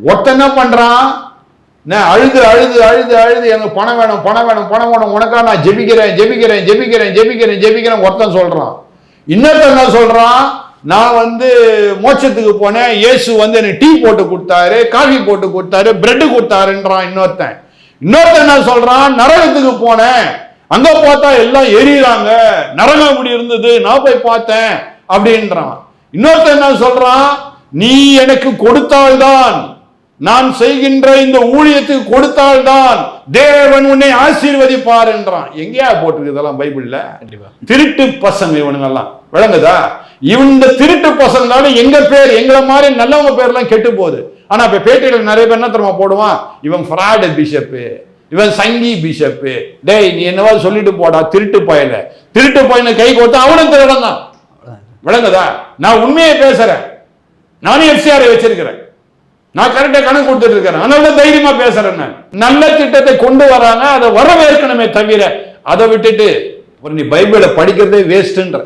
ஒருத்தன் என்ன பண்றான், அழுது அழுது அழுது அழுது எனக்கு பணம் வேணும் பணம் வேணும் பணம் வேணும், உனக்கா நான் ஜெபிக்கிறேன் ஜெபிக்கிறேன் ஜெபிக்கிறேன் ஜெபிக்கிறேன் ஜெபிக்கிறேன் ஒருத்தன் சொல்றான். இன்னொருத்தன் என்ன சொல்றான், நான் மோட்சத்துக்கு போனேன், இயேசு எனக்கு டீ போட்டு கொடுத்தாரு, காஃபி போட்டு கொடுத்தாரு, பிரெட் கொடுத்தாருன்றான் இன்னொருத்தன். இன்னொருத்தன் என்ன சொல்றான், நரகத்துக்கு போனேன், அங்க பார்த்தா எல்லாம் எரியுறாங்க, நரகம் அப்படி இருந்தது, நான் போய் பார்த்தேன் அப்படின்றான். இன்னொருத்தன் என்ன சொல்றான், நீ எனக்கு கொடுத்தால்தான், நான் செய்கின்ற இந்த ஊழியத்துக்கு கொடுத்தால்தான் தேவன் உன்னை ஆசீர்வதிப்பார் என்றான். எங்கேயா போட்டிருக்கு இதெல்லாம் பைபிள்ல? திருட்டு பசங்க இவனுங்கெல்லாம், விளங்குதா? இந்த திருட்டு பசங்களால எங்க பேர், எங்களை மாதிரி நல்லவங்க பேர்லாம் கெட்டு போகுது. ஆனா இப்ப பேட்டியில நிறைய பேர் என்ன தெரியுமா போடுவான், இவன் ஃப்ராடு பிஷப்பு, இவன் சங்கி பிஷப்பு. டேய் நீ என்னவா சொல்லிட்டு போடா, திருட்டு பயல. திருட்டு பயனை கை கொடுத்தா அவனும் திருடன் தான், விளங்குதா? நான் உண்மையை பேசுறேன், நானும் எஃப்சிஆரை வச்சிருக்கிறேன், நான் கரெக்டா கணக்கு கொடுத்துட்டு இருக்கிறேன், அதனால தைரியமா பேசுறேன். நான் நல்ல திட்டத்தை கொண்டு வராங்க, அதை வரவேற்கணுமே தவிர அதை விட்டுட்டு நீ பைபிளை படிக்கிறதே வேஸ்ட்ன்ற